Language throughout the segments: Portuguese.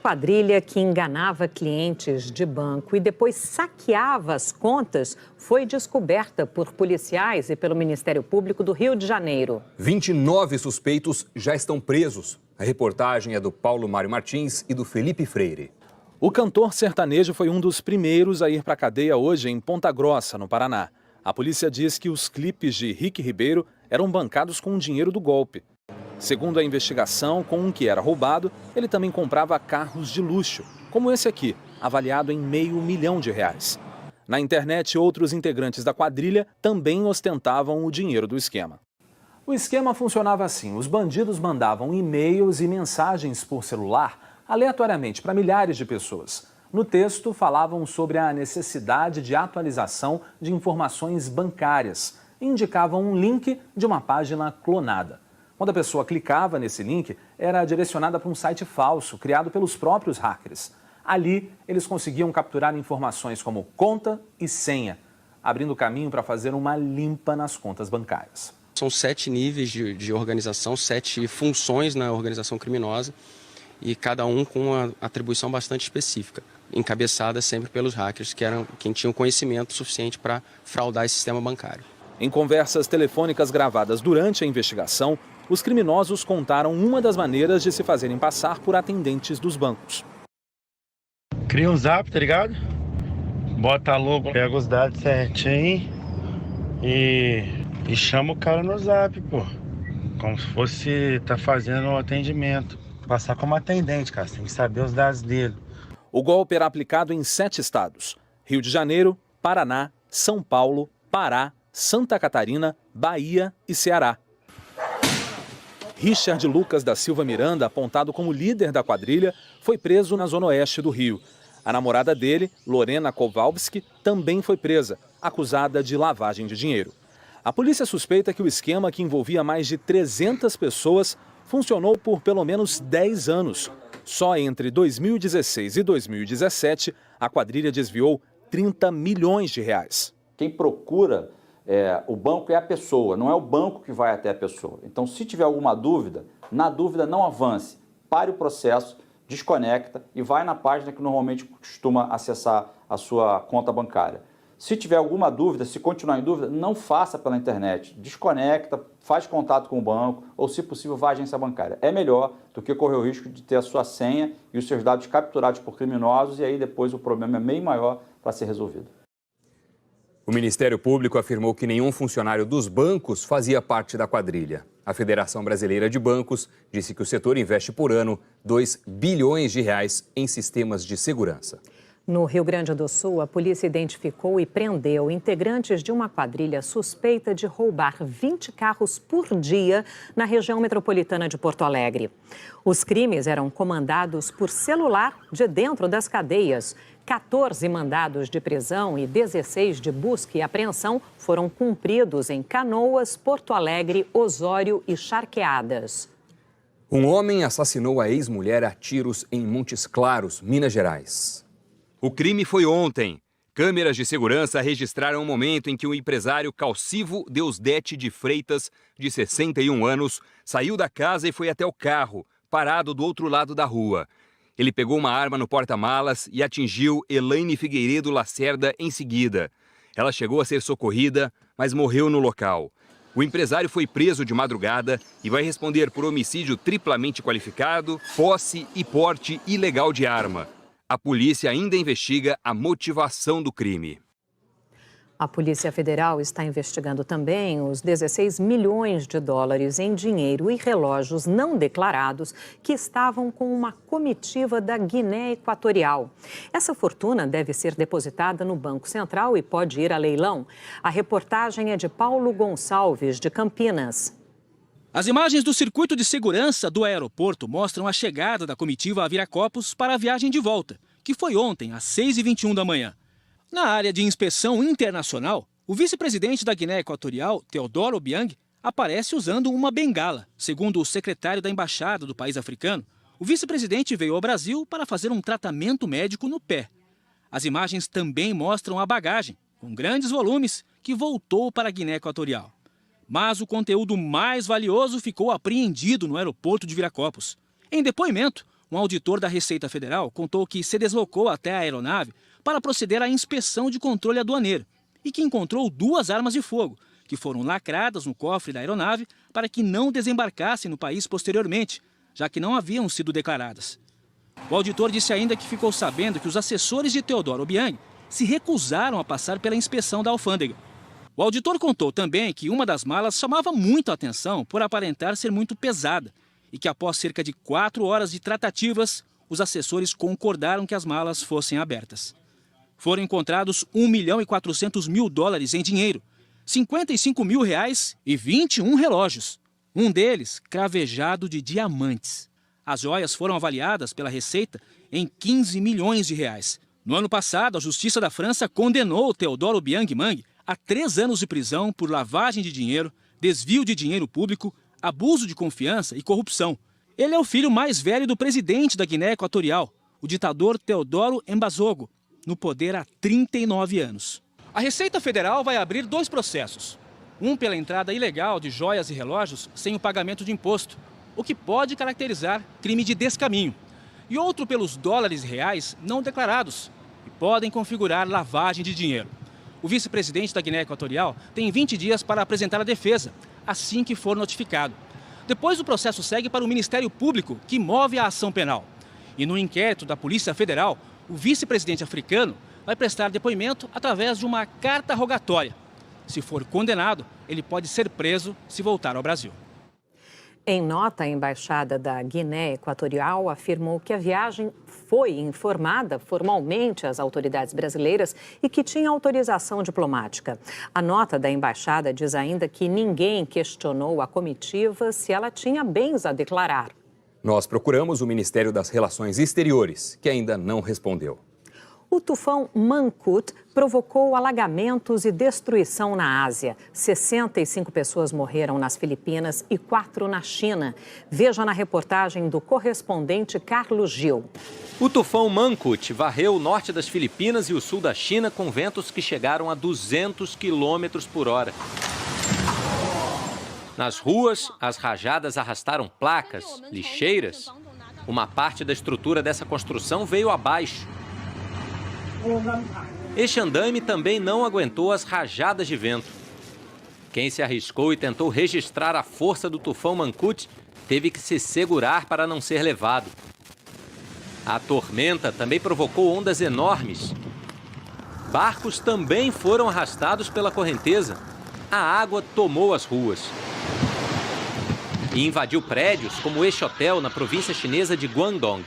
quadrilha que enganava clientes de banco e depois saqueava as contas foi descoberta por policiais e pelo Ministério Público do Rio de Janeiro. 29 suspeitos já estão presos. A reportagem é do Paulo Mário Martins e do Felipe Freire. O cantor sertanejo foi um dos primeiros a ir para a cadeia hoje em Ponta Grossa, no Paraná. A polícia diz que os clipes de Rick Ribeiro eram bancados com o dinheiro do golpe. Segundo a investigação, com o que era roubado, ele também comprava carros de luxo, como esse aqui, avaliado em R$500 mil. Na internet, outros integrantes da quadrilha também ostentavam o dinheiro do esquema. O esquema funcionava assim: os bandidos mandavam e-mails e mensagens por celular aleatoriamente para milhares de pessoas. No texto, falavam sobre a necessidade de atualização de informações bancárias e indicavam um link de uma página clonada. Quando a pessoa clicava nesse link, era direcionada para um site falso, criado pelos próprios hackers. Ali, eles conseguiam capturar informações como conta e senha, abrindo caminho para fazer uma limpa nas contas bancárias. São 7 níveis de organização, 7 funções na organização criminosa e cada um com uma atribuição bastante específica, encabeçada sempre pelos hackers, que eram quem tinham conhecimento suficiente para fraudar esse sistema bancário. Em conversas telefônicas gravadas durante a investigação, os criminosos contaram uma das maneiras de se fazerem passar por atendentes dos bancos. Cria um zap, tá ligado? Bota logo, pega os dados certinho e chama o cara no zap, pô. Como se fosse tá fazendo um atendimento. Passar como atendente, cara, você tem que saber os dados dele. O golpe era aplicado em 7 estados: Rio de Janeiro, Paraná, São Paulo, Pará, Santa Catarina, Bahia e Ceará. Richard Lucas da Silva Miranda, apontado como líder da quadrilha, foi preso na zona oeste do Rio. A namorada dele, Lorena Kowalski, também foi presa, acusada de lavagem de dinheiro. A polícia suspeita que o esquema, que envolvia mais de 300 pessoas, funcionou por pelo menos 10 anos. Só entre 2016 e 2017, a quadrilha desviou R$30 milhões. Quem procura o banco é a pessoa, não é o banco que vai até a pessoa. Então, se tiver alguma dúvida, na dúvida não avance, pare o processo, desconecta e vai na página que normalmente costuma acessar a sua conta bancária. Se tiver alguma dúvida, se continuar em dúvida, não faça pela internet, desconecta, faz contato com o banco ou, se possível, vá à agência bancária. É melhor do que correr o risco de ter a sua senha e os seus dados capturados por criminosos e aí depois o problema é bem maior para ser resolvido. O Ministério Público afirmou que nenhum funcionário dos bancos fazia parte da quadrilha. A Federação Brasileira de Bancos disse que o setor investe por ano R$2 bilhões em sistemas de segurança. No Rio Grande do Sul, a polícia identificou e prendeu integrantes de uma quadrilha suspeita de roubar 20 carros por dia na região metropolitana de Porto Alegre. Os crimes eram comandados por celular de dentro das cadeias. 14 mandados de prisão e 16 de busca e apreensão foram cumpridos em Canoas, Porto Alegre, Osório e Charqueadas. Um homem assassinou a ex-mulher a tiros em Montes Claros, Minas Gerais. O crime foi ontem. Câmeras de segurança registraram o momento em que o empresário Calcivo Deusdete de Freitas, de 61 anos, saiu da casa e foi até o carro, parado do outro lado da rua. Ele pegou uma arma no porta-malas e atingiu Elaine Figueiredo Lacerda em seguida. Ela chegou a ser socorrida, mas morreu no local. O empresário foi preso de madrugada e vai responder por homicídio triplamente qualificado, posse e porte ilegal de arma. A polícia ainda investiga a motivação do crime. A Polícia Federal está investigando também os 16 milhões de dólares em dinheiro e relógios não declarados que estavam com uma comitiva da Guiné Equatorial. Essa fortuna deve ser depositada no Banco Central e pode ir a leilão. A reportagem é de Paulo Gonçalves, de Campinas. As imagens do circuito de segurança do aeroporto mostram a chegada da comitiva a Viracopos para a viagem de volta, que foi ontem, às 6h21 da manhã. Na área de inspeção internacional, o vice-presidente da Guiné Equatorial, Teodoro Obiang, aparece usando uma bengala. Segundo o secretário da embaixada do país africano, o vice-presidente veio ao Brasil para fazer um tratamento médico no pé. As imagens também mostram a bagagem, com grandes volumes, que voltou para a Guiné Equatorial. Mas o conteúdo mais valioso ficou apreendido no aeroporto de Viracopos. Em depoimento, Um auditor da Receita Federal contou que se deslocou até a aeronave para proceder à inspeção de controle aduaneiro e que encontrou 2 armas de fogo, que foram lacradas no cofre da aeronave para que não desembarcassem no país posteriormente, já que não haviam sido declaradas. O auditor disse ainda que ficou sabendo que os assessores de Teodoro Obiang se recusaram a passar pela inspeção da alfândega. O auditor contou também que uma das malas chamava muito a atenção por aparentar ser muito pesada e que após cerca de 4 horas de tratativas, os assessores concordaram que as malas fossem abertas. Foram encontrados $1.400.000 em dinheiro, R$55 mil e 21 relógios. Um deles cravejado de diamantes. As joias foram avaliadas pela Receita em R$15 milhões. No ano passado, a Justiça da França condenou Teodoro Obiang Mang a 3 anos de prisão por lavagem de dinheiro, desvio de dinheiro público, abuso de confiança e corrupção. Ele é o filho mais velho do presidente da Guiné Equatorial, o ditador Teodoro Mbazogo, no poder há 39 anos. A Receita Federal vai abrir 2 processos. Um pela entrada ilegal de joias e relógios sem o pagamento de imposto, o que pode caracterizar crime de descaminho. E outro pelos dólares e reais não declarados, que podem configurar lavagem de dinheiro. O vice-presidente da Guiné Equatorial tem 20 dias para apresentar a defesa, assim que for notificado. Depois o processo segue para o Ministério Público, que move a ação penal. E no inquérito da Polícia Federal, o vice-presidente africano vai prestar depoimento através de uma carta rogatória. Se for condenado, ele pode ser preso se voltar ao Brasil. Em nota, a Embaixada da Guiné Equatorial afirmou que a viagem foi informada formalmente às autoridades brasileiras e que tinha autorização diplomática. A nota da Embaixada diz ainda que ninguém questionou a comitiva se ela tinha bens a declarar. Nós procuramos o Ministério das Relações Exteriores, que ainda não respondeu. O tufão Mangkhut provocou alagamentos e destruição na Ásia. 65 pessoas morreram nas Filipinas e 4 na China. Veja na reportagem do correspondente Carlos Gil. O tufão Mangkhut varreu o norte das Filipinas e o sul da China com ventos que chegaram a 200 km por hora. Nas ruas, as rajadas arrastaram placas, lixeiras. Uma parte da estrutura dessa construção veio abaixo. Este andaime também não aguentou as rajadas de vento. Quem se arriscou e tentou registrar a força do tufão Mangkhut teve que se segurar para não ser levado. A tormenta também provocou ondas enormes. Barcos também foram arrastados pela correnteza. A água tomou as ruas e invadiu prédios como este hotel na província chinesa de Guangdong.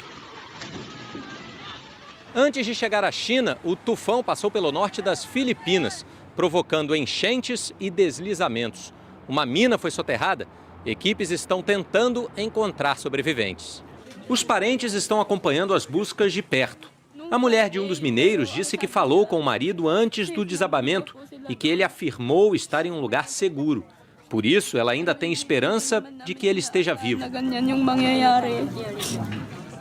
Antes de chegar à China, o tufão passou pelo norte das Filipinas, provocando enchentes e deslizamentos. Uma mina foi soterrada. Equipes estão tentando encontrar sobreviventes. Os parentes estão acompanhando as buscas de perto. A mulher de um dos mineiros disse que falou com o marido antes do desabamento e que ele afirmou estar em um lugar seguro. Por isso, ela ainda tem esperança de que ele esteja vivo.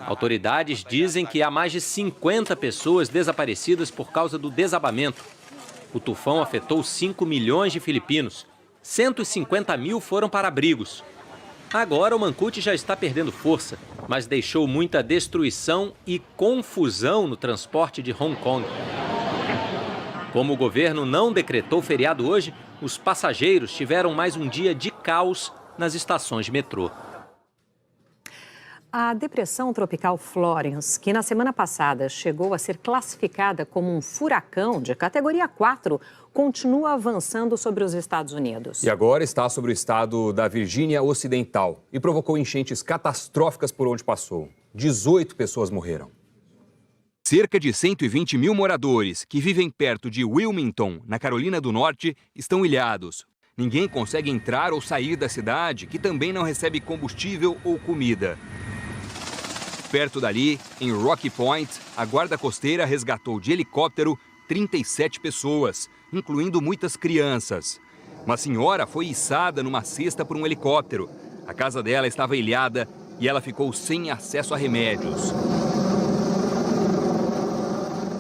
Autoridades dizem que há mais de 50 pessoas desaparecidas por causa do desabamento. O tufão afetou 5 milhões de filipinos. 150 mil foram para abrigos. Agora o Mangkhut já está perdendo força, mas deixou muita destruição e confusão no transporte de Hong Kong. Como o governo não decretou feriado hoje, os passageiros tiveram mais um dia de caos nas estações de metrô. A depressão tropical Florence, que na semana passada chegou a ser classificada como um furacão de categoria 4, continua avançando sobre os Estados Unidos. E agora está sobre o estado da Virgínia Ocidental e provocou enchentes catastróficas por onde passou. 18 pessoas morreram. Cerca de 120 mil moradores que vivem perto de Wilmington, na Carolina do Norte, estão ilhados. Ninguém consegue entrar ou sair da cidade, que também não recebe combustível ou comida. Perto dali, em Rocky Point, a guarda costeira resgatou de helicóptero 37 pessoas, incluindo muitas crianças. Uma senhora foi içada numa cesta por um helicóptero. A casa dela estava ilhada e ela ficou sem acesso a remédios.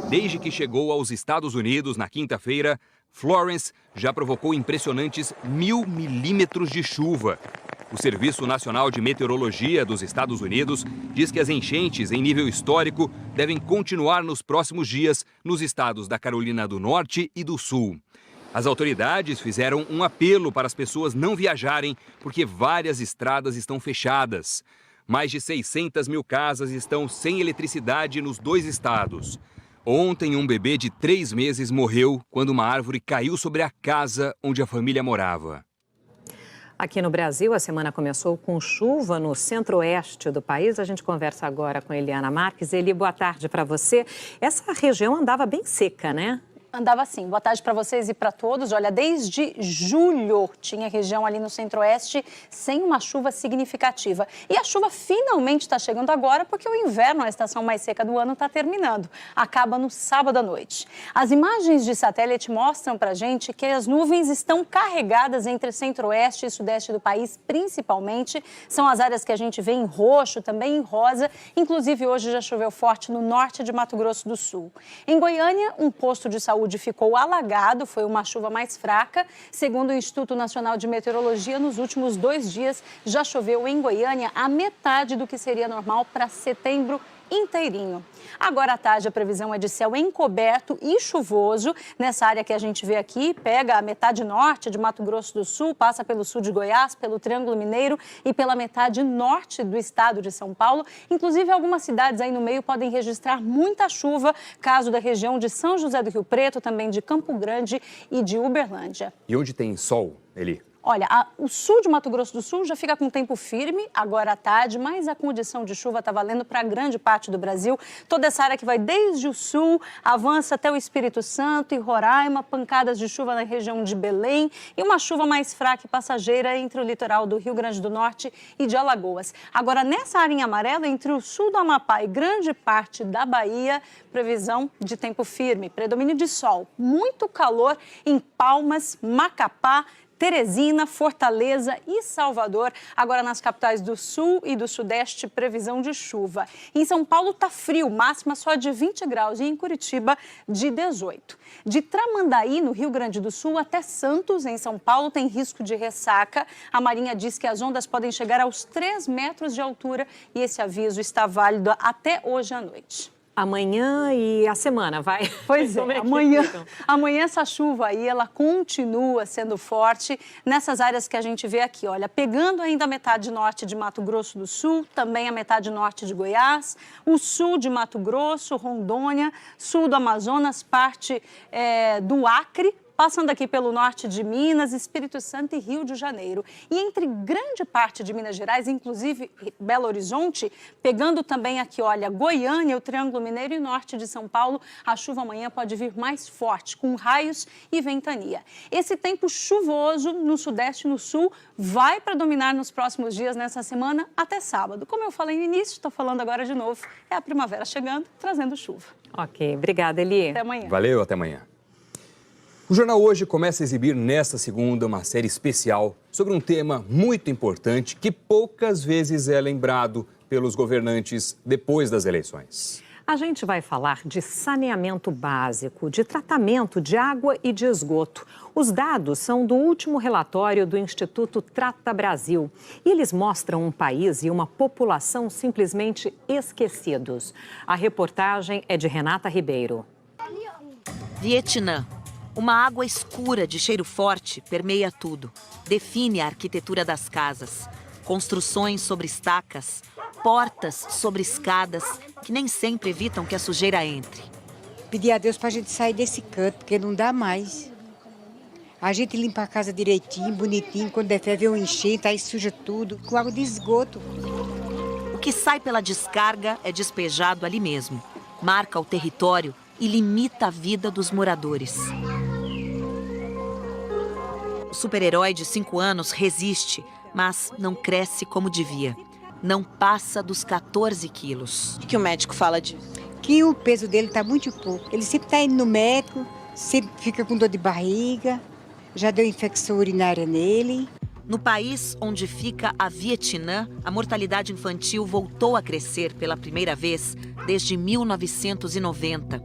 Desde que chegou aos Estados Unidos na quinta-feira, Florence já provocou impressionantes 1.000 milímetros de chuva. O Serviço Nacional de Meteorologia dos Estados Unidos diz que as enchentes em nível histórico devem continuar nos próximos dias nos estados da Carolina do Norte e do Sul. As autoridades fizeram um apelo para as pessoas não viajarem porque várias estradas estão fechadas. Mais de 600 mil casas estão sem eletricidade nos 2 estados. Ontem, um bebê de 3 meses morreu quando uma árvore caiu sobre a casa onde a família morava. Aqui no Brasil, a semana começou com chuva no centro-oeste do país. A gente conversa agora com Eliana Marques. Eli, boa tarde para você. Essa região andava bem seca, né? Andava assim. Boa tarde para vocês e para todos. Olha, desde julho tinha região ali no centro-oeste sem uma chuva significativa. E a chuva finalmente está chegando agora porque o inverno, a estação mais seca do ano, está terminando. Acaba no sábado à noite. As imagens de satélite mostram para a gente que as nuvens estão carregadas entre centro-oeste e sudeste do país, principalmente. São as áreas que a gente vê em roxo, também em rosa. Inclusive, hoje já choveu forte no norte de Mato Grosso do Sul. Em Goiânia, um posto de saúde ficou alagado, foi uma chuva mais fraca. Segundo o Instituto Nacional de Meteorologia, nos últimos 2 dias já choveu em Goiânia a metade do que seria normal para setembro inteirinho. Agora à tarde a previsão é de céu encoberto e chuvoso. Nessa área que a gente vê aqui, pega a metade norte de Mato Grosso do Sul, passa pelo sul de Goiás, pelo Triângulo Mineiro e pela metade norte do estado de São Paulo. Inclusive, algumas cidades aí no meio podem registrar muita chuva, caso da região de São José do Rio Preto, também de Campo Grande e de Uberlândia. E onde tem sol, Eli? Olha, o sul de Mato Grosso do Sul já fica com tempo firme agora à tarde, mas a condição de chuva está valendo para grande parte do Brasil. Toda essa área que vai desde o sul, avança até o Espírito Santo e Roraima, pancadas de chuva na região de Belém e uma chuva mais fraca e passageira entre o litoral do Rio Grande do Norte e de Alagoas. Agora, nessa área em amarelo, entre o sul do Amapá e grande parte da Bahia, previsão de tempo firme, predomínio de sol, muito calor em Palmas, Macapá, Teresina, Fortaleza e Salvador. Agora nas capitais do Sul e do Sudeste, previsão de chuva. Em São Paulo está frio, máxima só de 20 graus e em Curitiba de 18. De Tramandaí, no Rio Grande do Sul, até Santos, em São Paulo, tem risco de ressaca. A Marinha diz que as ondas podem chegar aos 3 metros de altura e esse aviso está válido até hoje à noite. Amanhã e a semana, vai? Pois é, amanhã essa chuva aí, ela continua sendo forte nessas áreas que a gente vê aqui, olha, pegando ainda a metade norte de Mato Grosso do Sul, também a metade norte de Goiás, o sul de Mato Grosso, Rondônia, sul do Amazonas, parte do Acre, passando aqui pelo norte de Minas, Espírito Santo e Rio de Janeiro. E entre grande parte de Minas Gerais, inclusive Belo Horizonte, pegando também aqui, olha, Goiânia, o Triângulo Mineiro e norte de São Paulo, a chuva amanhã pode vir mais forte, com raios e ventania. Esse tempo chuvoso no sudeste e no sul vai predominar nos próximos dias, nessa semana, até sábado. Como eu falei no início, estou falando agora de novo, é a primavera chegando, trazendo chuva. Ok, obrigada, Eli. Até amanhã. Valeu, até amanhã. O Jornal Hoje começa a exibir nesta segunda uma série especial sobre um tema muito importante que poucas vezes é lembrado pelos governantes depois das eleições. A gente vai falar de saneamento básico, de tratamento de água e de esgoto. Os dados são do último relatório do Instituto Trata Brasil. E eles mostram um país e uma população simplesmente esquecidos. A reportagem é de Renata Ribeiro. Vietnã. Uma água escura de cheiro forte permeia tudo. Define a arquitetura das casas. Construções sobre estacas, portas sobre escadas, que nem sempre evitam que a sujeira entre. Pedir a Deus para a gente sair desse canto, porque não dá mais. A gente limpa a casa direitinho, bonitinho, quando der fé vê um enchente, aí suja tudo, com água de esgoto. O que sai pela descarga é despejado ali mesmo. Marca o território e limita a vida dos moradores. O super-herói de 5 anos resiste, mas não cresce como devia. Não passa dos 14 quilos. O que o médico fala disso? Que o peso dele está muito pouco. Ele sempre está indo no médico, sempre fica com dor de barriga, já deu infecção urinária nele. No país onde fica a Vietnã, a mortalidade infantil voltou a crescer pela primeira vez desde 1990.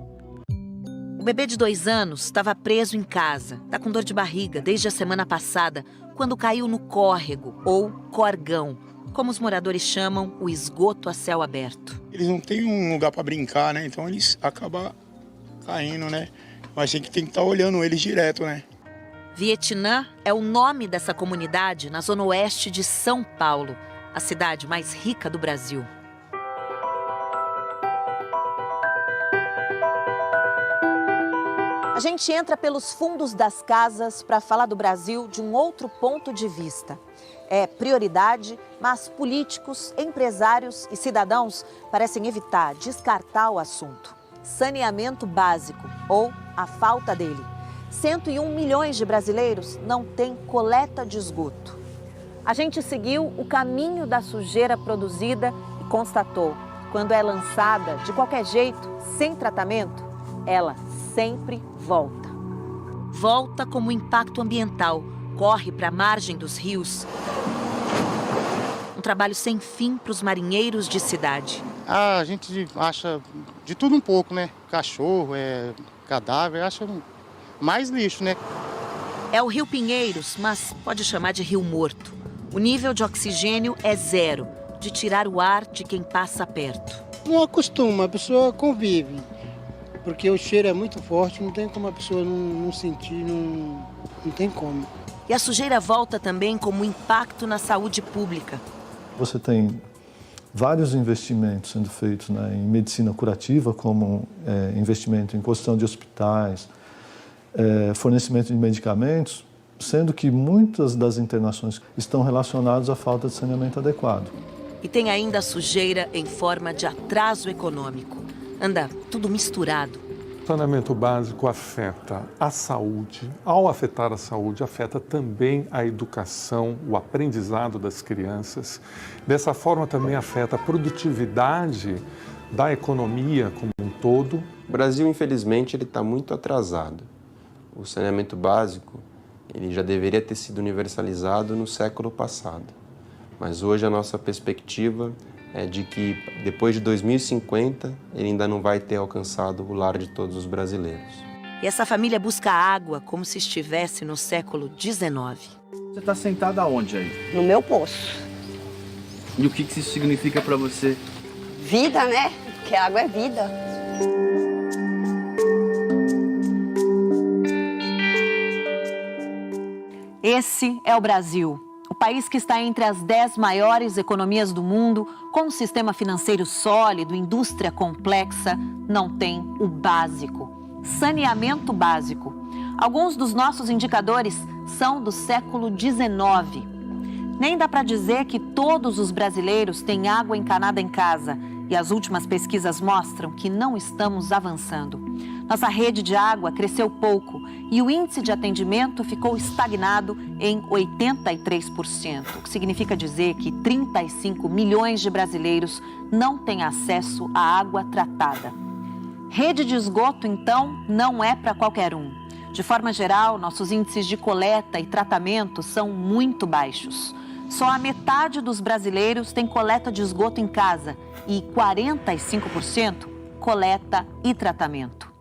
O bebê de 2 anos estava preso em casa. Está com dor de barriga desde a semana passada, quando caiu no córrego, ou corgão, como os moradores chamam o esgoto a céu aberto. Eles não têm um lugar para brincar, né? Então eles acabam caindo, né? Mas a gente tem que estar olhando eles direto, né? Vietnã é o nome dessa comunidade na zona oeste de São Paulo, a cidade mais rica do Brasil. A gente entra pelos fundos das casas para falar do Brasil de um outro ponto de vista. É prioridade, mas políticos, empresários e cidadãos parecem evitar, descartar o assunto. Saneamento básico, ou a falta dele. 101 milhões de brasileiros não têm coleta de esgoto. A gente seguiu o caminho da sujeira produzida e constatou, quando é lançada de qualquer jeito, sem tratamento, ela sempre volta. Volta como impacto ambiental, corre para a margem dos rios. Um trabalho sem fim para os marinheiros de cidade. A gente acha de tudo um pouco, né? Cachorro, cadáver, acha mais lixo, né? É o Rio Pinheiros, mas pode chamar de Rio Morto. O nível de oxigênio é 0, de tirar o ar de quem passa perto. Não acostuma, a pessoa convive. Porque o cheiro é muito forte, não tem como a pessoa não sentir, não tem como. E a sujeira volta também como impacto na saúde pública. Você tem vários investimentos sendo feitos, né, em medicina curativa, como investimento em construção de hospitais, fornecimento de medicamentos, sendo que muitas das internações estão relacionadas à falta de saneamento adequado. E tem ainda a sujeira em forma de atraso econômico. Anda tudo misturado. O saneamento básico afeta a saúde. Ao afetar a saúde, afeta também a educação, o aprendizado das crianças. Dessa forma, também afeta a produtividade da economia como um todo. O Brasil, infelizmente, ele está muito atrasado. O saneamento básico ele já deveria ter sido universalizado no século passado. Mas hoje a nossa perspectiva é de que depois de 2050 ele ainda não vai ter alcançado o lar de todos os brasileiros. E essa família busca água como se estivesse no século XIX. Você está sentada aonde aí? No meu poço. E o que isso significa para você? Vida, né? Porque a água é vida. Esse é o Brasil. O país que está entre as 10 maiores economias do mundo, com um sistema financeiro sólido, indústria complexa, não tem o básico. Saneamento básico. Alguns dos nossos indicadores são do século XIX. Nem dá para dizer que todos os brasileiros têm água encanada em casa. E as últimas pesquisas mostram que não estamos avançando. Nossa rede de água cresceu pouco e o índice de atendimento ficou estagnado em 83%, o que significa dizer que 35 milhões de brasileiros não têm acesso à água tratada. Rede de esgoto, então, não é para qualquer um. De forma geral, nossos índices de coleta e tratamento são muito baixos. Só a metade dos brasileiros tem coleta de esgoto em casa e 45% coleta e tratamento.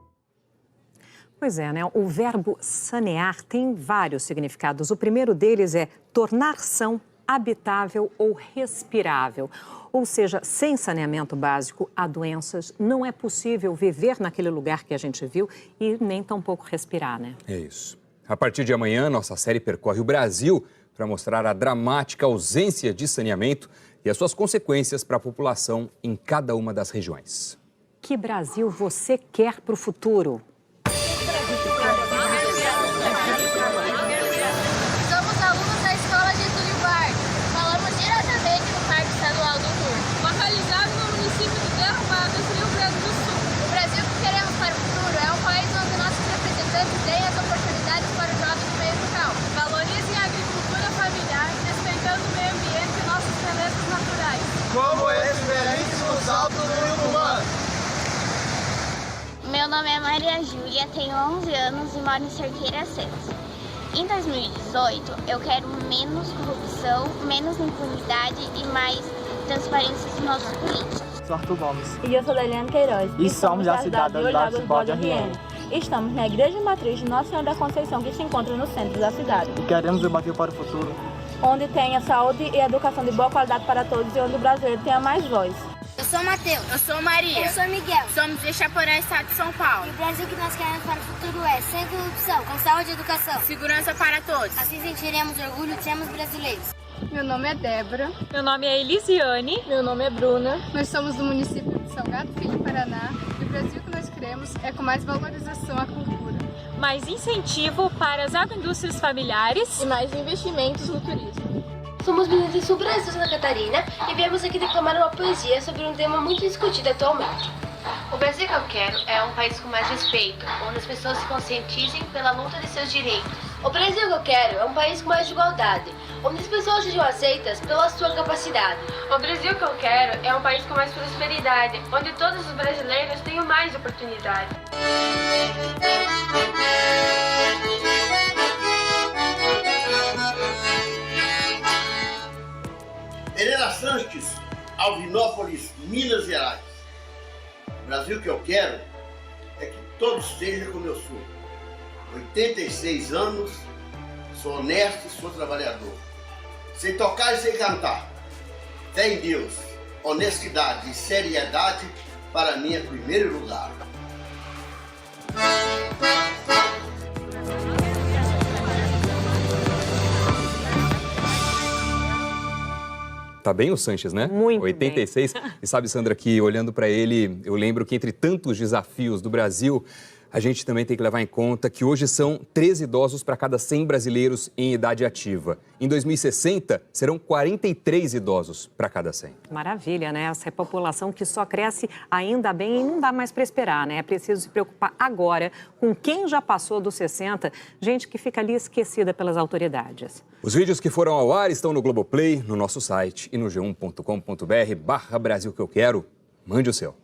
Pois é, né? O verbo sanear tem vários significados. O primeiro deles é tornar são, habitável ou respirável. Ou seja, sem saneamento básico, há doenças, não é possível viver naquele lugar que a gente viu e nem tampouco respirar, né? É isso. A partir de amanhã, nossa série percorre o Brasil para mostrar a dramática ausência de saneamento e as suas consequências para a população em cada uma das regiões. Que Brasil você quer para o futuro? Somos alunos da Escola Getúlio Vargas. Falamos diretamente do Parque Estadual do Rio, localizado no município de Derrubadas, Rio Grande do Sul. O Brasil que queremos para o futuro é um país onde nossos representantes deem as oportunidades para os jovens do meio rural. Valorizem a agricultura familiar, respeitando o meio ambiente e nossas belezas naturais. Como esse belíssimo salto do Rio Humano. Meu nome é Maria Júlia, tenho 11 anos e moro em Cerqueira 6. Em 2018, eu quero menos corrupção, menos impunidade e mais transparência dos nossos políticos. Sou Arthur Gomes. E eu sou Deliane Queiroz. E somos a cidadã de Lago do Bode RN. Estamos na Igreja Matriz de Nossa Senhora da Conceição, que se encontra no centro da cidade. E queremos debater para o futuro, onde tenha saúde e educação de boa qualidade para todos e onde o brasileiro tenha mais voz. Eu sou Matheus. Eu sou Maria. Eu sou Miguel. Somos de Chaporã, estado de São Paulo. E o Brasil que nós queremos para o futuro é sem corrupção, com saúde e educação. Segurança para todos. Assim sentiremos orgulho de sermos brasileiros. Meu nome é Débora. Meu nome é Elisiane. Meu nome é Bruna. Nós somos do município de Salgado Filho, Paraná. E o Brasil que nós queremos é com mais valorização à cultura. Mais incentivo para as agroindústrias familiares. E mais investimentos no turismo. Somos meninas de Sul Brasil, Santa Catarina, e viemos aqui declamar uma poesia sobre um tema muito discutido atualmente. O Brasil que eu quero é um país com mais respeito, onde as pessoas se conscientizem pela luta de seus direitos. O Brasil que eu quero é um país com mais igualdade, onde as pessoas sejam aceitas pela sua capacidade. O Brasil que eu quero é um país com mais prosperidade, onde todos os brasileiros tenham mais oportunidade. Pereira Sanches, Alvinópolis, Minas Gerais. O Brasil que eu quero é que todos sejam como eu sou. 86 anos, sou honesto e sou trabalhador. Sei tocar e sei cantar. Fé em Deus, honestidade e seriedade para mim é primeiro lugar. Tá bem o Sanches, né? Muito 86. bem. E sabe, Sandra, que olhando para ele, eu lembro que entre tantos desafios do Brasil, a gente também tem que levar em conta que hoje são 13 idosos para cada 100 brasileiros em idade ativa. Em 2060, serão 43 idosos para cada 100. Maravilha, né? Essa população que só cresce ainda bem e não dá mais para esperar, né? É preciso se preocupar agora com quem já passou dos 60, gente que fica ali esquecida pelas autoridades. Os vídeos que foram ao ar estão no Globoplay, no nosso site e no g1.com.br/Brasil que eu quero. Mande o seu.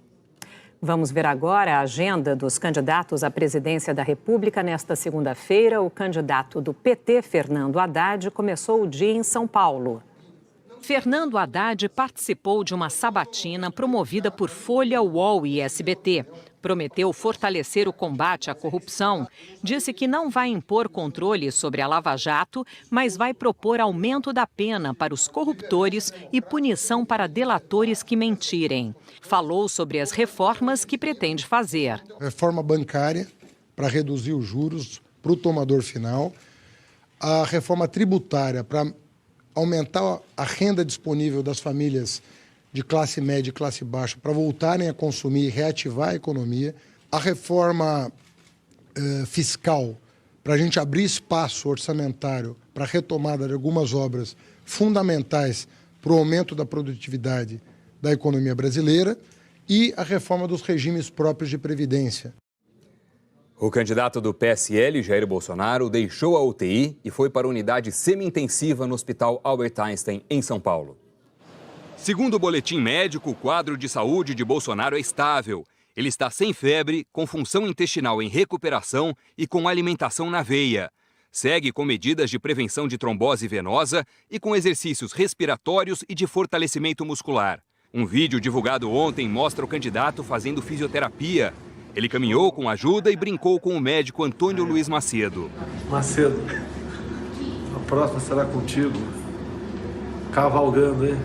Vamos ver agora a agenda dos candidatos à presidência da República. Nesta segunda-feira, o candidato do PT, Fernando Haddad, começou o dia em São Paulo. Fernando Haddad participou de uma sabatina promovida por Folha, UOL e SBT. Prometeu fortalecer o combate à corrupção. Disse que não vai impor controle sobre a Lava Jato, mas vai propor aumento da pena para os corruptores e punição para delatores que mentirem. Falou sobre as reformas que pretende fazer. Reforma bancária para reduzir os juros para o tomador final. A reforma tributária para aumentar a renda disponível das famílias de classe média e classe baixa para voltarem a consumir e reativar a economia, a reforma fiscal para a gente abrir espaço orçamentário para a retomada de algumas obras fundamentais para o aumento da produtividade da economia brasileira e a reforma dos regimes próprios de previdência. O candidato do PSL, Jair Bolsonaro, deixou a UTI e foi para a unidade semi-intensiva no Hospital Albert Einstein, em São Paulo. Segundo o boletim médico, o quadro de saúde de Bolsonaro é estável. Ele está sem febre, com função intestinal em recuperação e com alimentação na veia. Segue com medidas de prevenção de trombose venosa e com exercícios respiratórios e de fortalecimento muscular. Um vídeo divulgado ontem mostra o candidato fazendo fisioterapia. Ele caminhou com ajuda e brincou com o médico Antônio Luiz Macedo. Macedo, a próxima será contigo. Cavalgando, hein?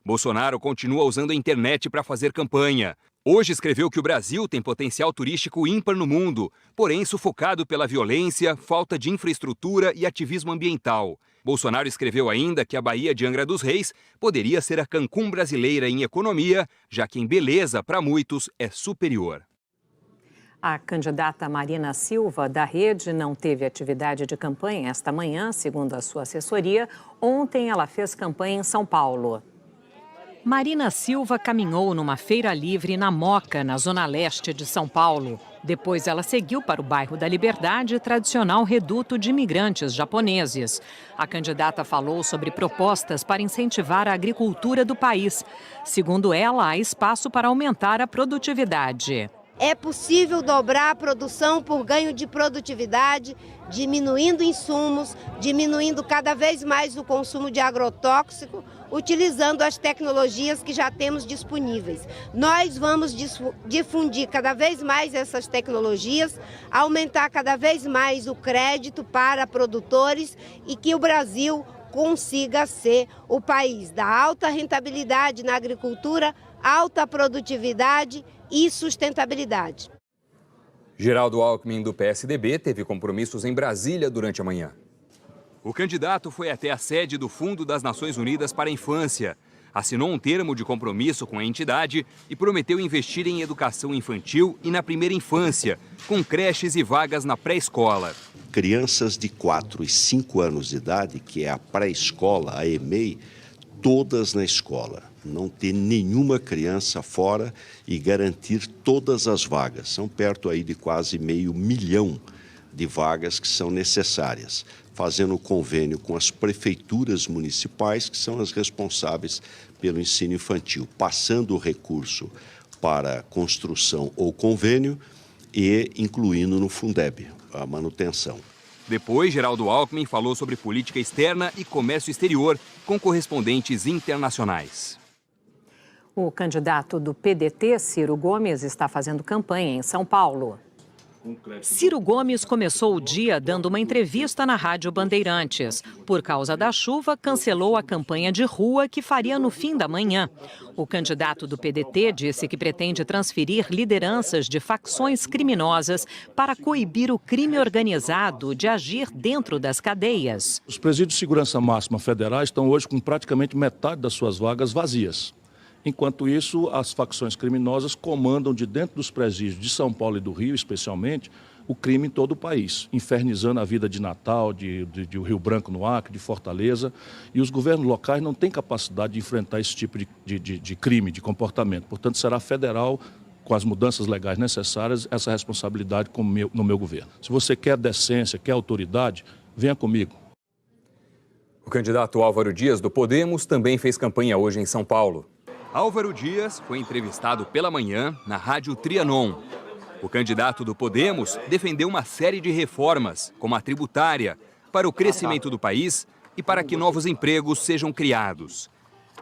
Bolsonaro continua usando a internet para fazer campanha. Hoje escreveu que o Brasil tem potencial turístico ímpar no mundo, porém sufocado pela violência, falta de infraestrutura e ativismo ambiental. Bolsonaro escreveu ainda que a Baía de Angra dos Reis poderia ser a Cancún brasileira em economia, já que em beleza, para muitos, é superior. A candidata Marina Silva, da Rede, não teve atividade de campanha esta manhã, segundo a sua assessoria. Ontem ela fez campanha em São Paulo. Marina Silva caminhou numa feira livre na Moca, na zona leste de São Paulo. Depois ela seguiu para o bairro da Liberdade, tradicional reduto de imigrantes japoneses. A candidata falou sobre propostas para incentivar a agricultura do país. Segundo ela, há espaço para aumentar a produtividade. É possível dobrar a produção por ganho de produtividade, diminuindo insumos, diminuindo cada vez mais o consumo de agrotóxico, utilizando as tecnologias que já temos disponíveis. Nós vamos difundir cada vez mais essas tecnologias, aumentar cada vez mais o crédito para produtores e que o Brasil consiga ser o país da alta rentabilidade na agricultura, alta produtividade e sustentabilidade. Geraldo Alckmin, do PSDB, teve compromissos em Brasília durante a manhã. O candidato foi até a sede do Fundo das Nações Unidas para a Infância, assinou um termo de compromisso com a entidade e prometeu investir em educação infantil e na primeira infância, com creches e vagas na pré-escola. Crianças de 4 e 5 anos de idade, que é a pré-escola, a EMEI, todas na escola. Não ter nenhuma criança fora e garantir todas as vagas. São perto aí de quase 500 mil de vagas que são necessárias, fazendo convênio com as prefeituras municipais, que são as responsáveis pelo ensino infantil, passando o recurso para construção ou convênio e incluindo no Fundeb a manutenção. Depois, Geraldo Alckmin falou sobre política externa e comércio exterior com correspondentes internacionais. O candidato do PDT, Ciro Gomes, está fazendo campanha em São Paulo. Ciro Gomes começou o dia dando uma entrevista na Rádio Bandeirantes. Por causa da chuva, cancelou a campanha de rua que faria no fim da manhã. O candidato do PDT disse que pretende transferir lideranças de facções criminosas para coibir o crime organizado de agir dentro das cadeias. Os presídios de segurança máxima federais estão hoje com praticamente metade das suas vagas vazias. Enquanto isso, as facções criminosas comandam de dentro dos presídios de São Paulo e do Rio, especialmente, o crime em todo o país, infernizando a vida de Natal, de Rio Branco no Acre, de Fortaleza. E os governos locais não têm capacidade de enfrentar esse tipo de crime, de comportamento. Portanto, será federal, com as mudanças legais necessárias, essa responsabilidade no meu governo. Se você quer decência, quer autoridade, venha comigo. O candidato Álvaro Dias, do Podemos, também fez campanha hoje em São Paulo. Álvaro Dias foi entrevistado pela manhã na Rádio Trianon. O candidato do Podemos defendeu uma série de reformas, como a tributária, para o crescimento do país e para que novos empregos sejam criados.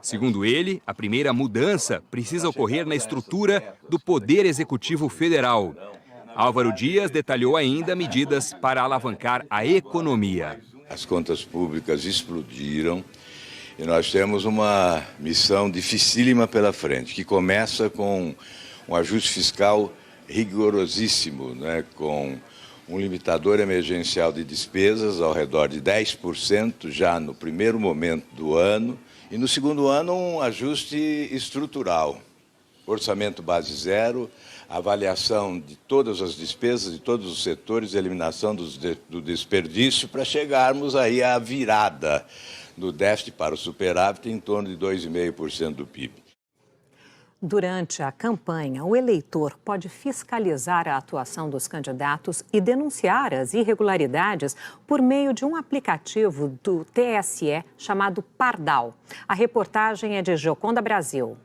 Segundo ele, a primeira mudança precisa ocorrer na estrutura do Poder Executivo Federal. Álvaro Dias detalhou ainda medidas para alavancar a economia. As contas públicas explodiram. E nós temos uma missão dificílima pela frente, que começa com um ajuste fiscal rigorosíssimo, né? Com um limitador emergencial de despesas ao redor de 10% já no primeiro momento do ano, e no segundo ano um ajuste estrutural, orçamento base zero, avaliação de todas as despesas de todos os setores, eliminação do desperdício, para chegarmos aí à virada do déficit para o superávit em torno de 2,5% do PIB. Durante a campanha, o eleitor pode fiscalizar a atuação dos candidatos e denunciar as irregularidades por meio de um aplicativo do TSE chamado Pardal. A reportagem é de Gioconda Brasil.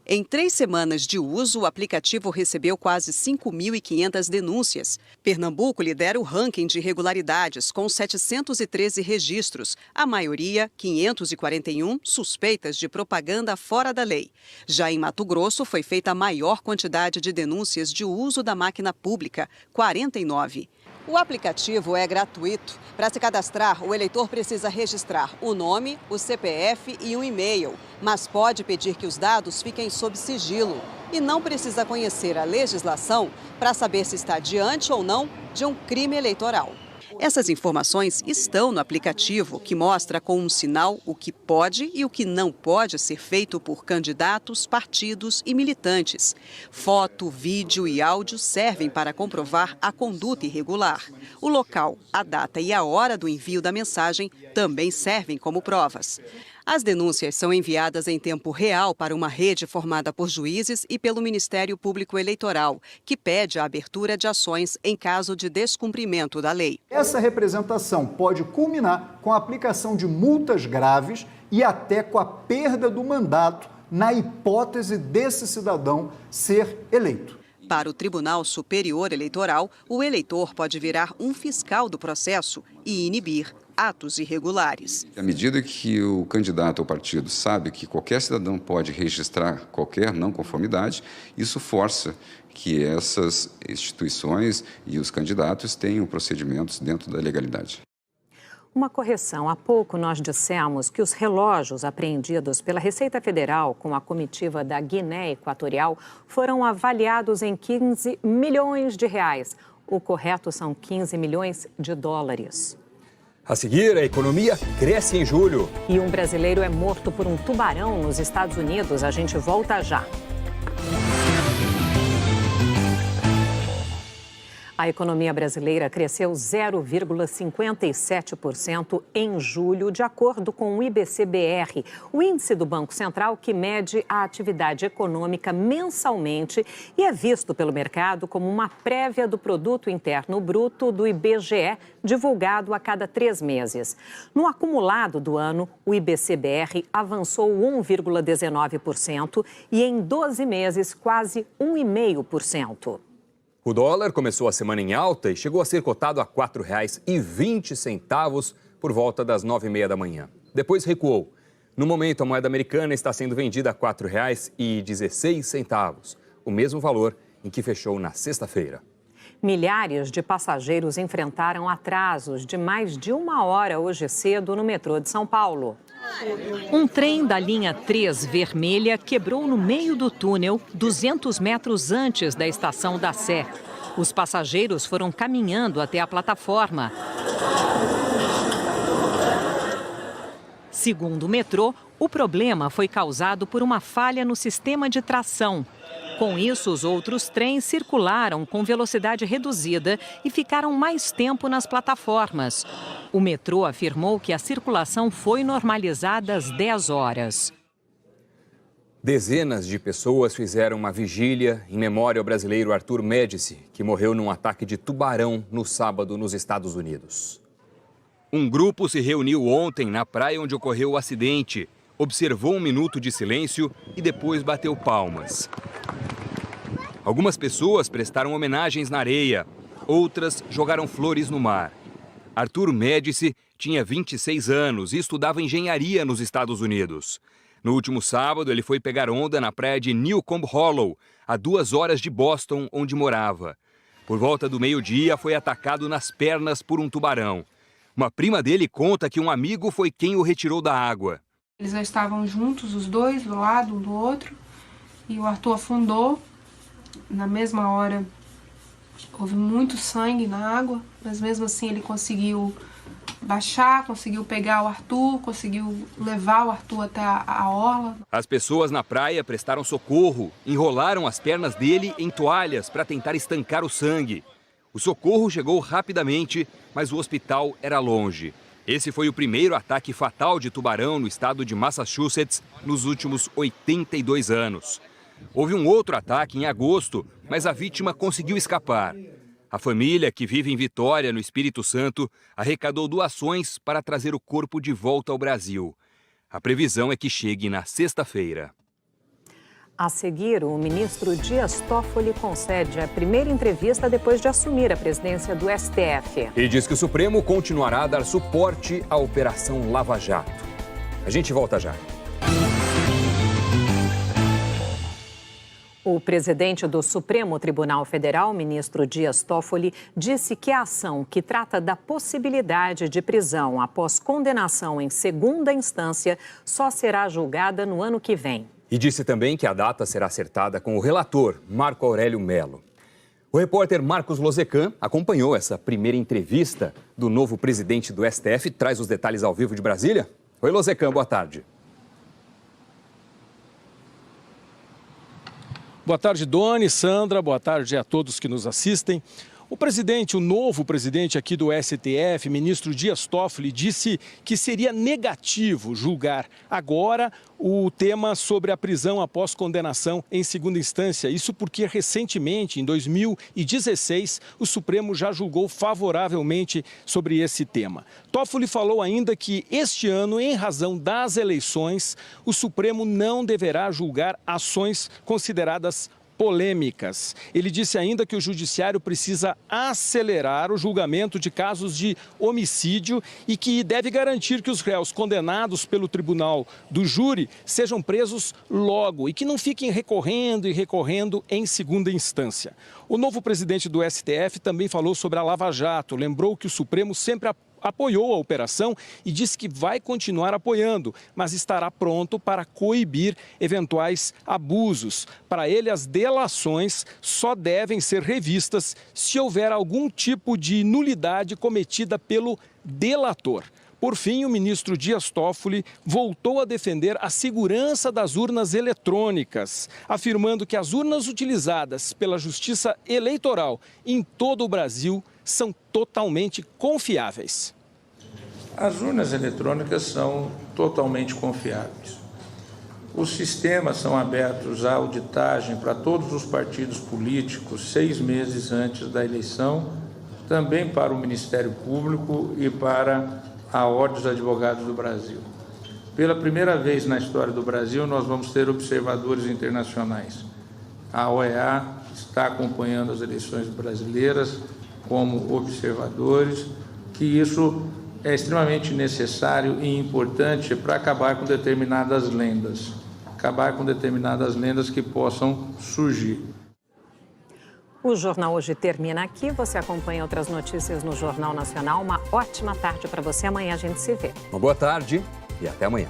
Em 3 semanas de uso, o aplicativo recebeu quase 5.500 denúncias. Pernambuco lidera o ranking de irregularidades, com 713 registros, a maioria, 541, suspeitas de propaganda fora da lei. Já em Mato Grosso, foi feita a maior quantidade de denúncias de uso da máquina pública, 49. O aplicativo é gratuito. Para se cadastrar, o eleitor precisa registrar o nome, o CPF e um e-mail, mas pode pedir que os dados fiquem sob sigilo. E não precisa conhecer a legislação para saber se está diante ou não de um crime eleitoral. Essas informações estão no aplicativo, que mostra com um sinal o que pode e o que não pode ser feito por candidatos, partidos e militantes. Foto, vídeo e áudio servem para comprovar a conduta irregular. O local, a data e a hora do envio da mensagem também servem como provas. As denúncias são enviadas em tempo real para uma rede formada por juízes e pelo Ministério Público Eleitoral, que pede a abertura de ações em caso de descumprimento da lei. Essa representação pode culminar com a aplicação de multas graves e até com a perda do mandato na hipótese desse cidadão ser eleito. Para o Tribunal Superior Eleitoral, o eleitor pode virar um fiscal do processo e inibir atos irregulares. À medida que o candidato ao partido sabe que qualquer cidadão pode registrar qualquer não conformidade, isso força que essas instituições e os candidatos tenham procedimentos dentro da legalidade. Uma correção. Há pouco nós dissemos que os relógios apreendidos pela Receita Federal com a comitiva da Guiné Equatorial foram avaliados em 15 milhões de reais. O correto são 15 milhões de dólares. A seguir, a economia cresce em julho. E um brasileiro é morto por um tubarão nos Estados Unidos. A gente volta já. A economia brasileira cresceu 0,57% em julho, de acordo com o IBC-BR, o índice do Banco Central que mede a atividade econômica mensalmente e é visto pelo mercado como uma prévia do Produto Interno Bruto do IBGE, divulgado a cada 3 meses. No acumulado do ano, o IBC-BR avançou 1,19% e em 12 meses quase 1,5%. O dólar começou a semana em alta e chegou a ser cotado a R$ 4,20 por volta das 9h30 da manhã. Depois recuou. No momento, a moeda americana está sendo vendida a R$ 4,16, o mesmo valor em que fechou na sexta-feira. Milhares de passageiros enfrentaram atrasos de mais de 1 hora hoje cedo no metrô de São Paulo. Um trem da linha 3 vermelha quebrou no meio do túnel, 200 metros antes da estação da Sé. Os passageiros foram caminhando até a plataforma. Segundo o metrô, o problema foi causado por uma falha no sistema de tração. Com isso, os outros trens circularam com velocidade reduzida e ficaram mais tempo nas plataformas. O metrô afirmou que a circulação foi normalizada às 10 horas. Dezenas de pessoas fizeram uma vigília em memória ao brasileiro Arthur Médici, que morreu num ataque de tubarão no sábado nos Estados Unidos. Um grupo se reuniu ontem na praia onde ocorreu o acidente, observou um minuto de silêncio e depois bateu palmas. Algumas pessoas prestaram homenagens na areia, outras jogaram flores no mar. Arthur Médici tinha 26 anos e estudava engenharia nos Estados Unidos. No último sábado, ele foi pegar onda na praia de Newcomb Hollow, a 2 horas de Boston, onde morava. Por volta do meio-dia, foi atacado nas pernas por um tubarão. Uma prima dele conta que um amigo foi quem o retirou da água. Eles já estavam juntos, os dois, do lado um do outro, e o Arthur afundou. Na mesma hora, houve muito sangue na água, mas mesmo assim ele conseguiu baixar, conseguiu pegar o Arthur, conseguiu levar o Arthur até a orla. As pessoas na praia prestaram socorro, enrolaram as pernas dele em toalhas para tentar estancar o sangue. O socorro chegou rapidamente, mas o hospital era longe. Esse foi o primeiro ataque fatal de tubarão no estado de Massachusetts nos últimos 82 anos. Houve um outro ataque em agosto, mas a vítima conseguiu escapar. A família, que vive em Vitória, no Espírito Santo, arrecadou doações para trazer o corpo de volta ao Brasil. A previsão é que chegue na sexta-feira. A seguir, o ministro Dias Toffoli concede a primeira entrevista depois de assumir a presidência do STF. E diz que o Supremo continuará a dar suporte à Operação Lava Jato. A gente volta já. O presidente do Supremo Tribunal Federal, ministro Dias Toffoli, disse que a ação que trata da possibilidade de prisão após condenação em segunda instância só será julgada no ano que vem. E disse também que a data será acertada com o relator, Marco Aurélio Mello. O repórter Marcos Lozecan acompanhou essa primeira entrevista do novo presidente do STF. Traz os detalhes ao vivo de Brasília. Oi, Lozecan, boa tarde. Boa tarde, Doni, Sandra, boa tarde a todos que nos assistem. O novo presidente aqui do STF, ministro Dias Toffoli, disse que seria negativo julgar agora o tema sobre a prisão após condenação em segunda instância. Isso porque recentemente, em 2016, o Supremo já julgou favoravelmente sobre esse tema. Toffoli falou ainda que este ano, em razão das eleições, o Supremo não deverá julgar ações consideradas polêmicas. Ele disse ainda que o judiciário precisa acelerar o julgamento de casos de homicídio e que deve garantir que os réus condenados pelo tribunal do júri sejam presos logo e que não fiquem recorrendo e recorrendo em segunda instância. O novo presidente do STF também falou sobre a Lava Jato, lembrou que o Supremo sempre apoiou a operação e disse que vai continuar apoiando, mas estará pronto para coibir eventuais abusos. Para ele, as delações só devem ser revistas se houver algum tipo de nulidade cometida pelo delator. Por fim, o ministro Dias Toffoli voltou a defender a segurança das urnas eletrônicas, afirmando que as urnas utilizadas pela Justiça Eleitoral em todo o Brasil são totalmente confiáveis. As urnas eletrônicas são totalmente confiáveis. Os sistemas são abertos à auditagem para todos os partidos políticos 6 meses antes da eleição, também para o Ministério Público e para a Ordem dos Advogados do Brasil. Pela primeira vez na história do Brasil, nós vamos ter observadores internacionais. A OEA está acompanhando as eleições brasileiras como observadores, que isso é extremamente necessário e importante para acabar com determinadas lendas, que possam surgir. O Jornal Hoje termina aqui. Você acompanha outras notícias no Jornal Nacional. Uma ótima tarde para você. Amanhã a gente se vê. Uma boa tarde e até amanhã.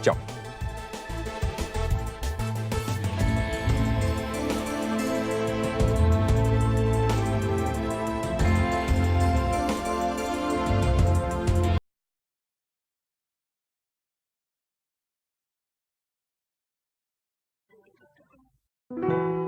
Tchau. Thank you.